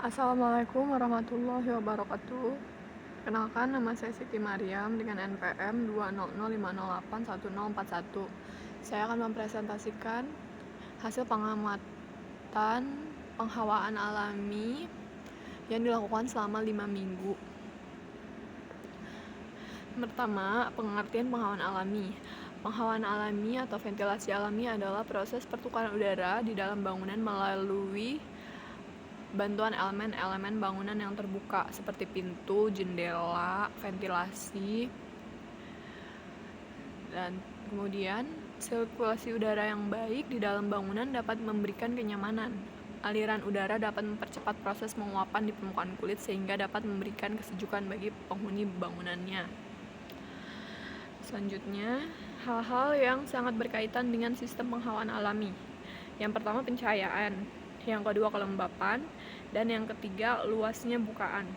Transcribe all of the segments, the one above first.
Assalamualaikum warahmatullahi wabarakatuh. Kenalkan, nama saya Siti Mariam dengan NPM 20050081041. Saya akan mempresentasikan hasil pengamatan penghawaan alami yang dilakukan selama 5 minggu. Pertama, pengertian penghawaan alami. Penghawaan alami atau ventilasi alami adalah proses pertukaran udara di dalam bangunan melalui bantuan elemen-elemen bangunan yang terbuka seperti pintu, jendela, ventilasi, dan kemudian sirkulasi udara yang baik di dalam bangunan dapat memberikan kenyamanan. Aliran udara dapat mempercepat proses penguapan di permukaan kulit sehingga dapat memberikan kesejukan bagi penghuni bangunannya. Selanjutnya, hal-hal yang sangat berkaitan dengan sistem penghawaan alami. Yang pertama, pencahayaan. Yang kedua, kelembapan. Dan yang ketiga, luasnya bukaan.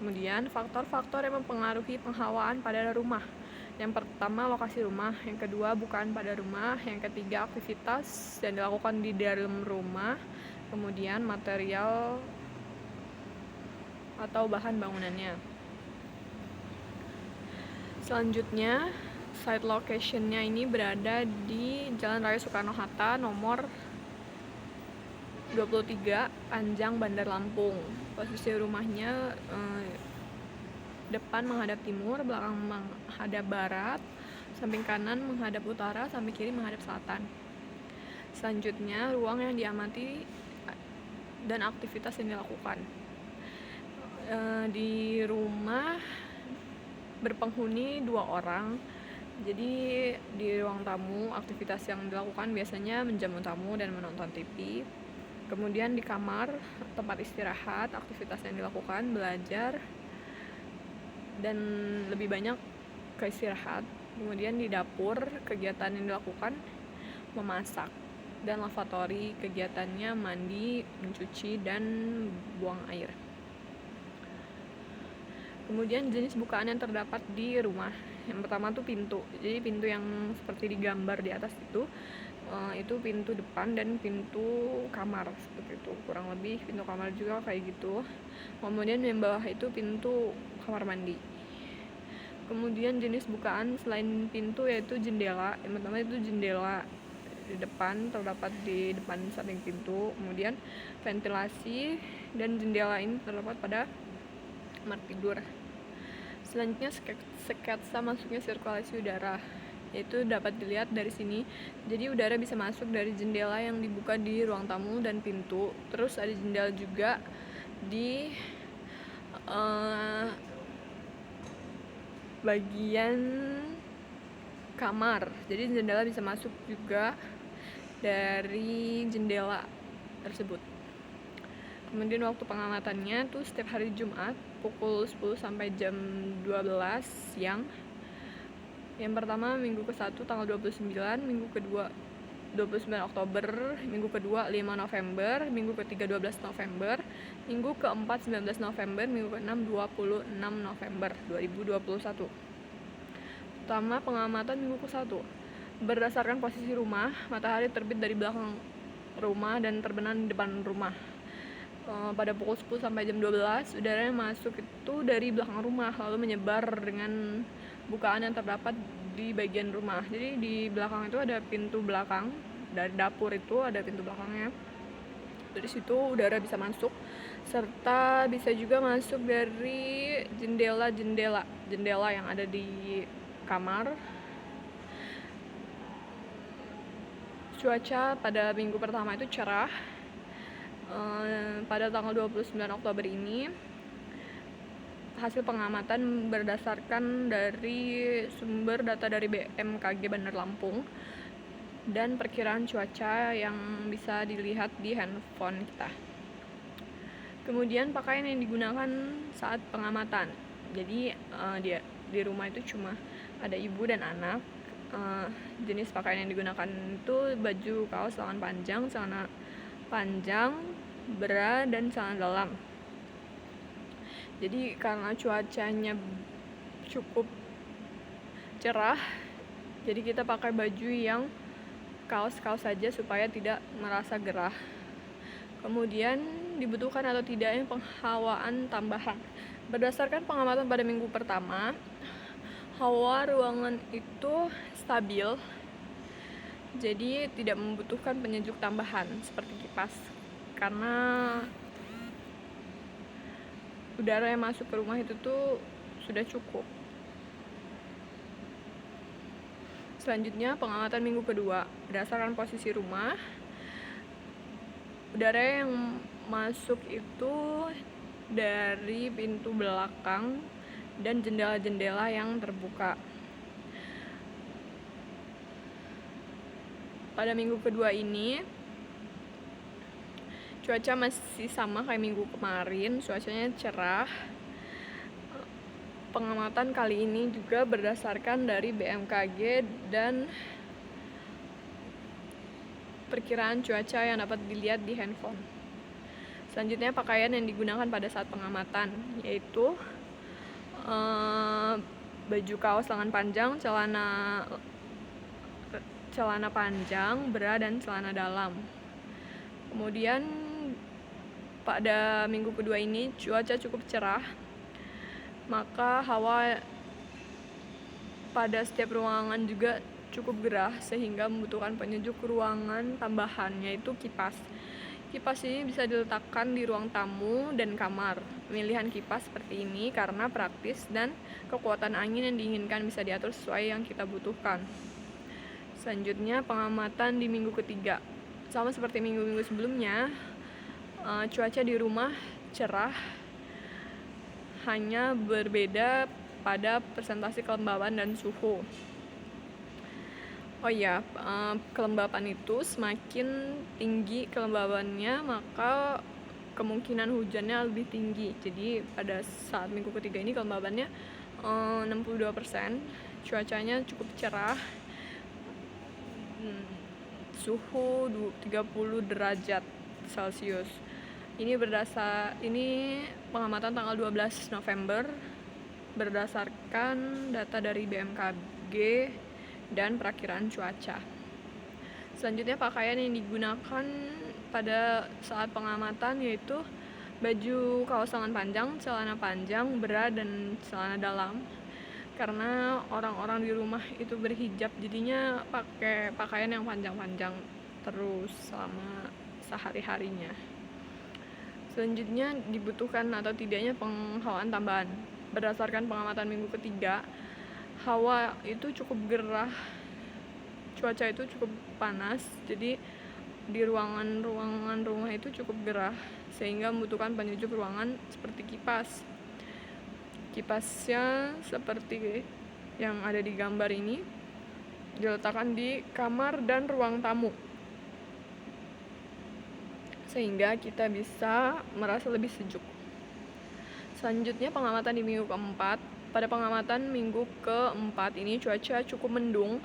Kemudian, faktor-faktor yang mempengaruhi penghawaan pada rumah. Yang pertama, lokasi rumah. Yang kedua, bukaan pada rumah. Yang ketiga, aktivitas yang dilakukan di dalam rumah. Kemudian, material atau bahan bangunannya. Selanjutnya, site location-nya ini berada di Jalan Raya Soekarno-Hatta nomor 23 Panjang, Bandar Lampung. Posisi rumahnya depan menghadap timur, belakang menghadap barat, samping kanan menghadap utara, samping kiri menghadap selatan. Selanjutnya, ruang yang diamati dan aktivitas yang dilakukan. Di rumah berpenghuni 2 orang. Jadi di ruang tamu aktivitas yang dilakukan biasanya menjamu tamu dan menonton TV. Kemudian di kamar tempat istirahat, aktivitas yang dilakukan belajar dan lebih banyak ke istirahat. Kemudian di dapur kegiatan yang dilakukan memasak, dan lavatory kegiatannya mandi, mencuci dan buang air. Kemudian jenis bukaan yang terdapat di rumah. Yang pertama tuh pintu. Jadi pintu yang seperti digambar di atas itu pintu depan dan pintu kamar seperti itu. Kurang lebih pintu kamar juga kayak gitu. Kemudian yang bawah itu pintu kamar mandi. Kemudian jenis bukaan selain pintu yaitu jendela. Yang pertama itu jendela di depan, terdapat di depan samping pintu. Kemudian ventilasi dan jendela ini terdapat pada kamar tidur. Selanjutnya sketsa masuknya sirkulasi udara, yaitu dapat dilihat dari sini. Jadi udara bisa masuk dari jendela yang dibuka di ruang tamu dan pintu. Terus ada jendela juga di bagian kamar. Jadi jendela bisa masuk juga dari jendela tersebut. Kemudian waktu pengamatannya tuh setiap hari Jumat pukul 10 sampai jam 12 siang. Yang pertama minggu ke-1 tanggal 29, minggu kedua 29 Oktober, minggu kedua 5 November, minggu ketiga 12 November, minggu keempat 19 November, minggu ke-6 26 November 2021. Pertama, pengamatan minggu ke-1. Berdasarkan posisi rumah, matahari terbit dari belakang rumah dan terbenam di depan rumah. Pada pukul 10 sampai jam 12, udara yang masuk itu dari belakang rumah lalu menyebar dengan bukaan yang terdapat di bagian rumah. Jadi di belakang itu ada pintu belakang, dari dapur itu ada pintu belakangnya. Dari situ udara bisa masuk, serta bisa juga masuk dari jendela yang ada di kamar. Cuaca pada minggu pertama itu cerah. Pada tanggal 29 Oktober ini hasil pengamatan berdasarkan dari sumber data dari BMKG Bandar Lampung dan perkiraan cuaca yang bisa dilihat di handphone kita. Kemudian pakaian yang digunakan saat pengamatan. Jadi di rumah itu cuma ada ibu dan anak. Jenis pakaian yang digunakan itu baju kaos lengan panjang, celana panjang, bra, dan celana dalam. Jadi karena cuacanya cukup cerah, jadi kita pakai baju yang kaos-kaos saja supaya tidak merasa gerah. Kemudian dibutuhkan atau tidaknya penghawaan tambahan. Berdasarkan pengamatan pada minggu pertama, hawa ruangan itu stabil, jadi tidak membutuhkan penyejuk tambahan seperti kipas, karena udara yang masuk ke rumah itu tuh sudah cukup. Selanjutnya, pengamatan minggu kedua. Berdasarkan posisi rumah, udara yang masuk itu dari pintu belakang dan jendela-jendela yang terbuka. Pada minggu kedua ini, cuaca masih sama kayak minggu kemarin, cuacanya cerah. Pengamatan kali ini juga berdasarkan dari BMKG dan perkiraan cuaca yang dapat dilihat di handphone. Selanjutnya, pakaian yang digunakan pada saat pengamatan, yaitu baju kaos lengan panjang, celana panjang, bra, dan celana dalam. Kemudian pada minggu kedua ini cuaca cukup cerah, maka hawa pada setiap ruangan juga cukup gerah sehingga membutuhkan penyejuk ruangan tambahan, yaitu kipas. Kipas ini bisa diletakkan di ruang tamu dan kamar. Pemilihan kipas seperti ini karena praktis dan kekuatan angin yang diinginkan bisa diatur sesuai yang kita butuhkan. Selanjutnya, pengamatan di minggu ketiga. Sama seperti minggu-minggu sebelumnya, cuaca di rumah cerah, hanya berbeda pada presentasi kelembaban dan suhu. Oh iya, kelembapan itu semakin tinggi kelembabannya, maka kemungkinan hujannya lebih tinggi. Jadi pada saat minggu ketiga ini kelembabannya 62%, cuacanya cukup cerah, suhu 30 derajat Celcius. Ini pengamatan tanggal 12 November berdasarkan data dari BMKG dan perakiraan cuaca. Selanjutnya, pakaian yang digunakan pada saat pengamatan yaitu baju kaos lengan panjang, celana panjang, bra, dan celana dalam. Karena orang-orang di rumah itu berhijab, jadinya pakai pakaian yang panjang-panjang terus selama sehari-harinya. Selanjutnya, dibutuhkan atau tidaknya penghawaan tambahan. Berdasarkan pengamatan minggu ketiga, hawa itu cukup gerah, cuaca itu cukup panas, jadi di ruangan rumah itu cukup gerah sehingga membutuhkan penyejuk ruangan seperti kipas. Kipasnya seperti yang ada di gambar ini, diletakkan di kamar dan ruang tamu sehingga kita bisa merasa lebih sejuk. Selanjutnya, pengamatan di minggu keempat. Pada pengamatan minggu keempat ini cuaca cukup mendung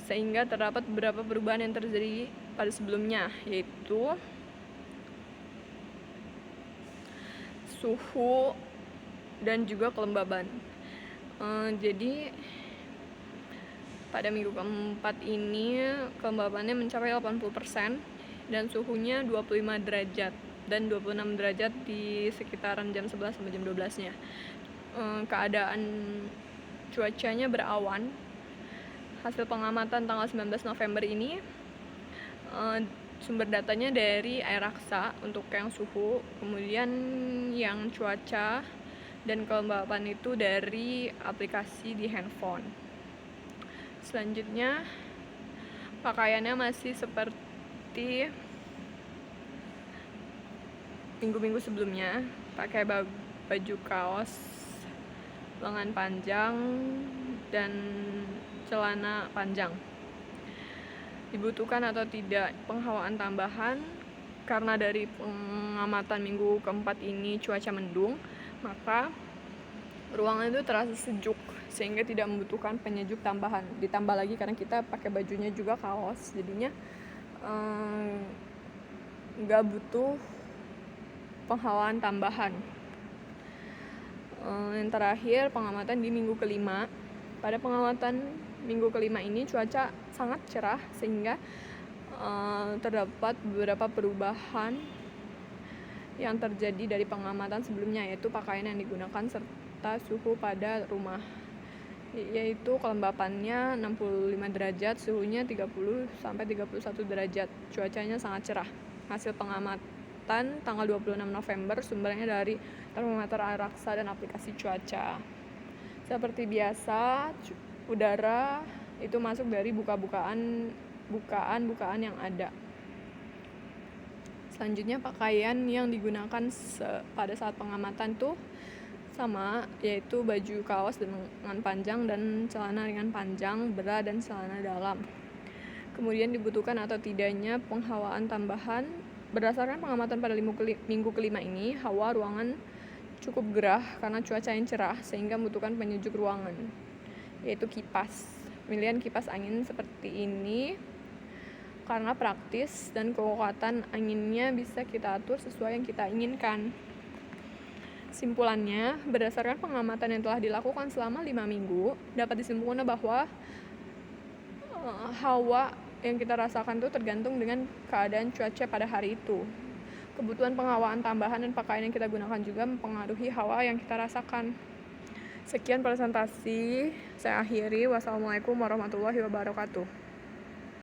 sehingga terdapat beberapa perubahan yang terjadi pada sebelumnya, yaitu suhu dan juga kelembaban. Jadi pada minggu keempat ini kelembabannya mencapai 80% dan suhunya 25 derajat dan 26 derajat di sekitaran jam 11 sampai jam 12-nya. Keadaan cuacanya berawan. Hasil pengamatan tanggal 19 November ini sumber datanya dari Airraksa untuk yang suhu, kemudian yang cuaca dan kelembaban itu dari aplikasi di handphone. Selanjutnya, pakaiannya masih seperti minggu-minggu sebelumnya, pakai baju kaos lengan panjang dan celana panjang. Dibutuhkan atau tidak penghawaan tambahan? Karena dari pengamatan minggu keempat ini cuaca mendung, maka ruangan itu terasa sejuk sehingga tidak membutuhkan penyejuk tambahan. Ditambah lagi karena kita pakai bajunya juga kaos, jadinya nggak butuh penghawaan tambahan. Yang terakhir, pengamatan di minggu kelima. Pada pengamatan minggu kelima ini cuaca sangat cerah sehingga terdapat beberapa perubahan yang terjadi dari pengamatan sebelumnya, yaitu pakaian yang digunakan serta suhu pada rumah, yaitu kelembapannya 65 derajat, suhunya 30 sampai 31 derajat. Cuacanya sangat cerah. Hasil pengamatan tanggal 26 November, sumbernya dari termometer Araksa dan aplikasi cuaca. Seperti biasa, udara itu masuk dari bukaan yang ada. Selanjutnya, pakaian yang digunakan pada saat pengamatan tuh sama, yaitu baju kaos dengan panjang dan celana ringan panjang, bra dan celana dalam. Kemudian dibutuhkan atau tidaknya penghawaan tambahan. Berdasarkan pengamatan pada minggu kelima ini, hawa ruangan cukup gerah karena cuaca yang cerah sehingga membutuhkan penyejuk ruangan, yaitu kipas. Pemilihan kipas angin seperti ini karena praktis dan kekuatan anginnya bisa kita atur sesuai yang kita inginkan. Simpulannya, berdasarkan pengamatan yang telah dilakukan selama 5 minggu, dapat disimpulkan bahwa hawa yang kita rasakan itu tergantung dengan keadaan cuaca pada hari itu. Kebutuhan penghawaan tambahan dan pakaian yang kita gunakan juga mempengaruhi hawa yang kita rasakan. Sekian presentasi, saya akhiri. Wassalamualaikum warahmatullahi wabarakatuh.